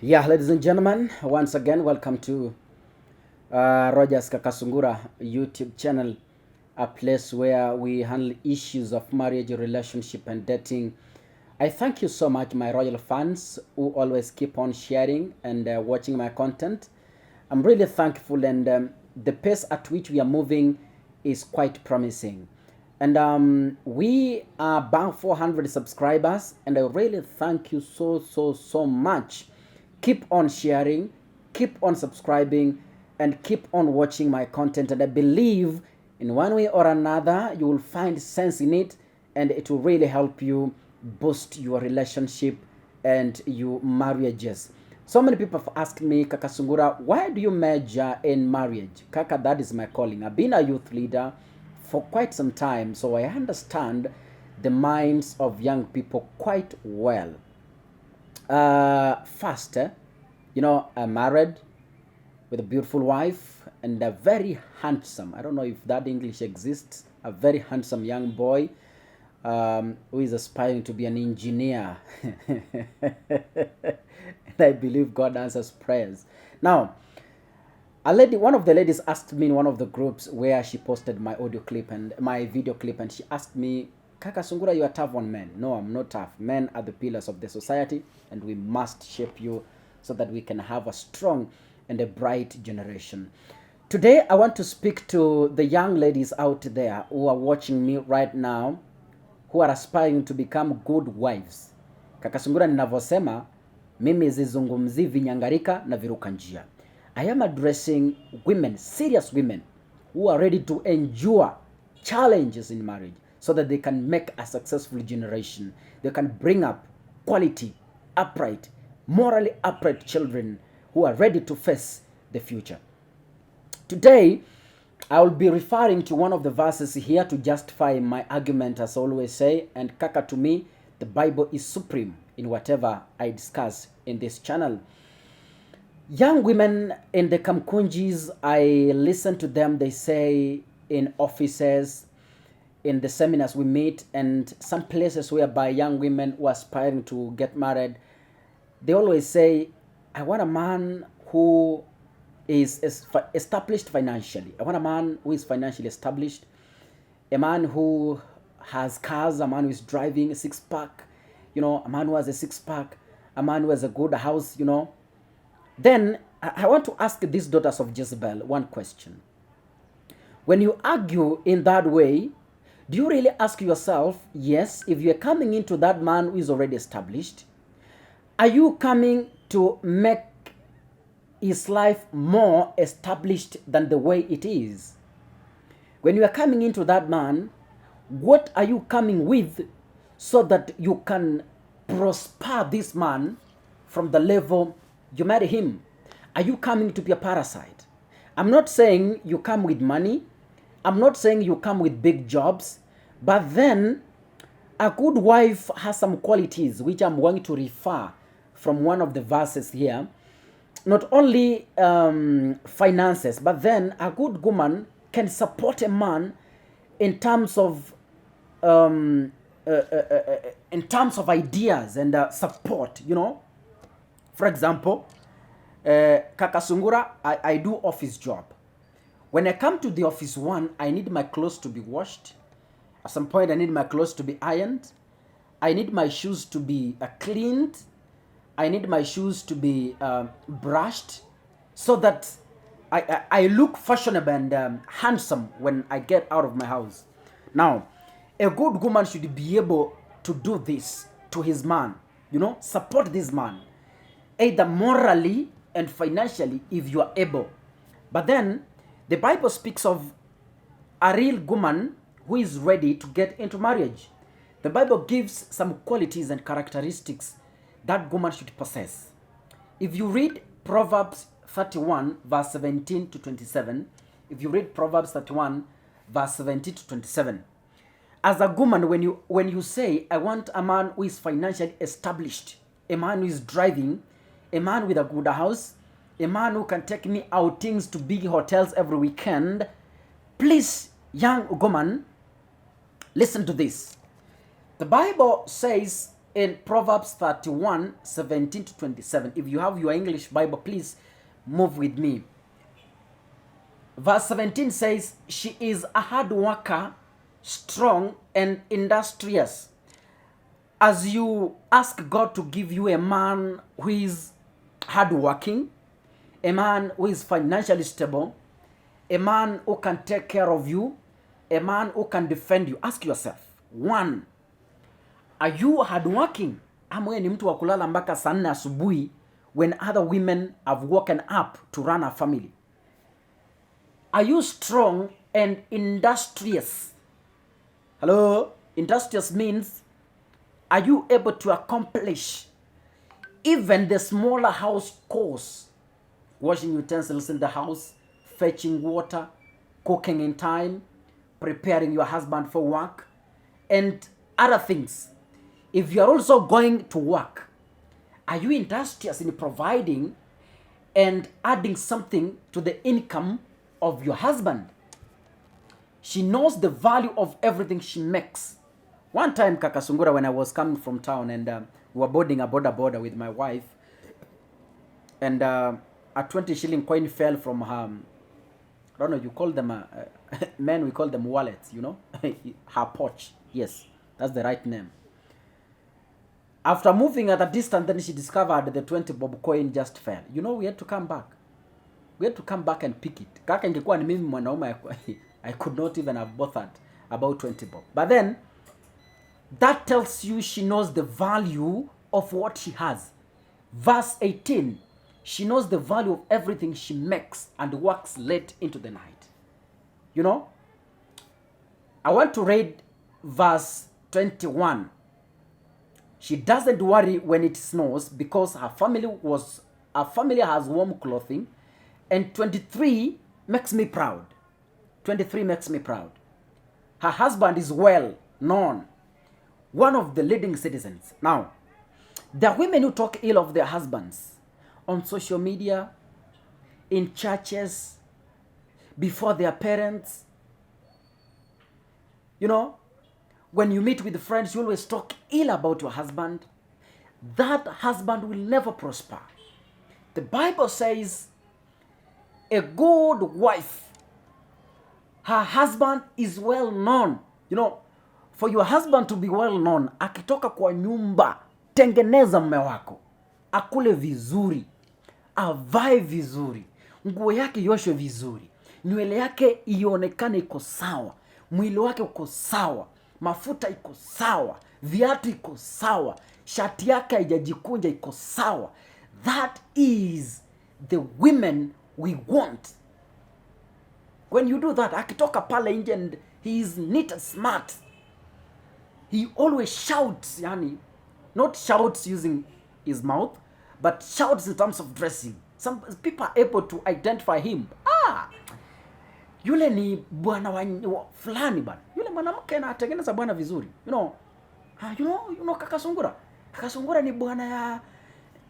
Yeah, ladies and gentlemen, once again, welcome to Roger's Kakasungura YouTube channel, a place where we handle issues of marriage, relationship, and dating. I thank you so much, my royal fans, who always keep on sharing and watching my content. I'm really thankful, and the pace at which we are moving is quite promising. And we are about 400 subscribers, and I really thank you so much. Keep on sharing, keep on subscribing, and keep on watching my content. And I believe in one way or another, you will find sense in it, and it will really help you boost your relationship and your marriages. So many people have asked me, Kakasungura, why do you major in marriage? Kaka, that is my calling. I've been a youth leader for quite some time, so I understand the minds of young people quite well. First, I'm married with a beautiful wife and a very handsome, I don't know if that English exists, a very handsome young boy who is aspiring to be an engineer. And I believe God answers prayers. Now, one of the ladies asked me in one of the groups where she posted my audio clip and my video clip, and she asked me, Kaka Sungura, you are tough on men. No, I'm not tough. Men are the pillars of the society, and we must shape you so that we can have a strong and a bright generation. Today, I want to speak to the young ladies out there who are watching me right now, who are aspiring to become good wives. Kaka Sungura ninavyosema, mimi zizungumzi vinyangarika na viruka njia. I am addressing women, serious women, who are ready to endure challenges in marriage so that they can make a successful generation. They can bring up quality, upright, morally upright children who are ready to face the future. Today, I will be referring to one of the verses here to justify my argument, as I always say. And Kaka, to me, the Bible is supreme in whatever I discuss in this channel. Young women in the Kamkunjis, I listen to them, they say in offices, in the seminars we meet, and some places whereby young women who are aspiring to get married, they always say, I want a man who is established financially. I want a man who is financially established, a man who has cars, a man who is driving a six-pack, a man who has a six-pack, a man who has a good house, Then I want to ask these daughters of Jezebel one question. When you argue in that way, do you really ask yourself, yes, if you're coming into that man who is already established, are you coming to make his life more established than the way it is? When you are coming into that man, what are you coming with so that you can prosper this man from the level you marry him? Are you coming to be a parasite? I'm not saying you come with money. I'm not saying you come with big jobs. But then a good wife has some qualities which I'm going to refer from one of the verses here. Not only finances, but then a good woman can support a man in terms of ideas and support, For example, Kakasungura, I do office job. When I come to the office I need my clothes to be washed. At some point, I need my clothes to be ironed. I need my shoes to be cleaned. I need my shoes to be brushed so that I look fashionable and handsome when I get out of my house. Now, a good woman should be able to do this to his man, support this man, either morally and financially if you are able. But then the Bible speaks of a real woman who is ready to get into marriage. The Bible gives some qualities and characteristics that woman should possess. If you read Proverbs 31 verse 17 to 27, as a woman, when you say, I want a man who is financially established, a man who is driving, a man with a good house, a man who can take me outings to big hotels every weekend, please, young woman, listen to this. The Bible says in Proverbs 31, 17 to 27. If you have your English Bible, please move with me. Verse 17 says, she is a hard worker, strong and industrious. As you ask God to give you a man who is hardworking, a man who is financially stable, a man who can take care of you, a man who can defend you, ask yourself, one, are you hardworking? Ama wewe ni mtu wa kulala mpaka saa 4 asubuhi when other women have woken up to run a family? Are you strong and industrious? Hello? Industrious means, are you able to accomplish even the smaller house chores? Washing utensils in the house, fetching water, cooking in time, preparing your husband for work, and other things. If you are also going to work, are you industrious in providing and adding something to the income of your husband? She knows the value of everything she makes. One time, Kakasungura, when I was coming from town and we were boarding a border with my wife, and a 20 shilling coin fell from her, I don't know, you call them, men, we call them wallets, you know, her pouch. Yes, that's the right name. After moving at a distance, then she discovered the 20 bob coin just fell. You know, we had to come back. We had to come back and pick it. Kaka ingekuwa ni mimi mwanaume, I could not even have bothered about 20 bob. But then, that tells you she knows the value of what she has. Verse 18, she knows the value of everything she makes and works late into the night. You know, I want to read verse 21. She doesn't worry when it snows because her family has warm clothing. And 23 makes me proud. 23 makes me proud. Her husband is well known, one of the leading citizens. Now, there are women who talk ill of their husbands on social media, in churches, before their parents. You know, when you meet with friends, you always talk ill about your husband. That husband will never prosper. The Bible says, a good wife, her husband is well known. You know, for your husband to be well known, akitoka kwa nyumba, tengeneza mume wako, akule vizuri, avae vizuri, nguo yake yoshwe vizuri, nywele yake ionekane iko sawa, mwili wake uko sawa, mafuta iko sawa, viatu iko sawa, shati yake haijajikunja iko sawa. That is the women we want. When you do that, akitoka pale nje and he is neat and smart, he always shouts, yani, not shouts using his mouth, but shouts in terms of dressing. Some people are able to identify him. Yule ni bwana wa fulani bana. Yule mwanamke anatengeneza bwana vizuri. You know Kakasungura. Kakasungura ni bwana ya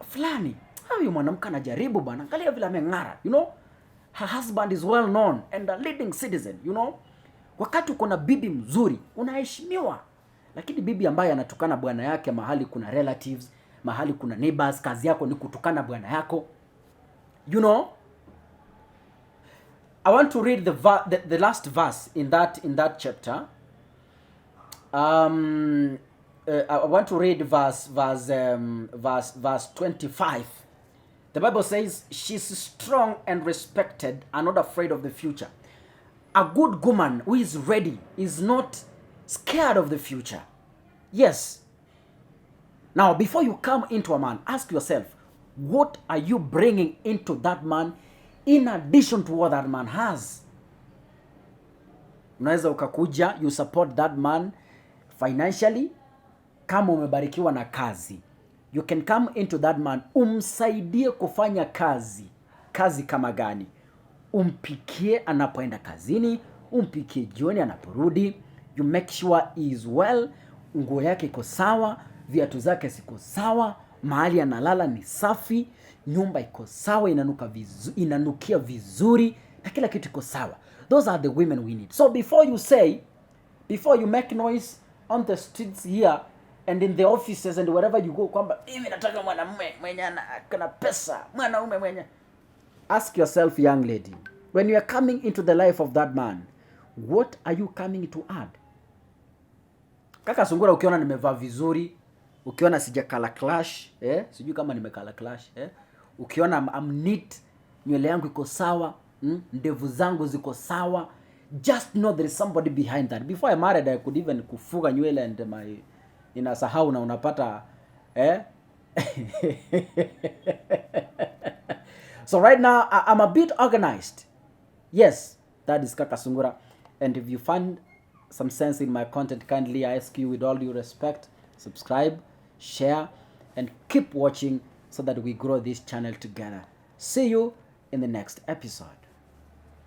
fulani. Huyu mwanamke anajaribu bana. Angalia vile ameng'ara. You know, her husband is well known and a leading citizen, you know. Wakati uko na bibi mzuri, unaheshimiwa. Lakini bibi ambaye anatukana bwana yake mahali kuna relatives, mahali kuna neighbors, kazi yako ni kutukana bwana yako. You know, I want to read the last verse in that chapter. I want to read verse 25. The Bible says, she's strong and respected and not afraid of the future. A good woman who is ready is not scared of the future. Yes. Now, before you come into a man, ask yourself, what are you bringing into that man in addition to what that man has? Unaweza ukakuja, you support that man financially, kama umebarikiwa na kazi. You can come into that man, umsaidie kufanya kazi. Kazi kama gani? Umpikie anapoenda kazini, umpikie jioni anaporudi. You make sure he is well, nguo yake iko sawa, viatu zake ziko sawa, mahali analala ni safi, nyumba iko sawa, inanukia vizuri, na kila kitu iko sawa. Those are the women we need. So before you make noise on the streets here and in the offices and wherever you go, kwamba mimi nataka mwanamume mwenye ana pesa, mwanaume mwenye. Ask yourself, young lady, when you are coming into the life of that man, what are you coming to add? Kakasungura, ukiona nimevaa vizuri, ukiona sijakala clash, sijui kama nimekala clash, ukiona I'm neat, nywele yangu iko sawa, ndevu zangu ziko sawa, just know there is somebody behind that. Before I married, I could even kufuga nywele and my inasahau na unapata So right now I'm a bit organized. Yes, that is Kakasungura. And if you find some sense in my content, kindly I ask you with all due respect, subscribe, share, and keep watching so that we grow this channel together. See you in the next episode.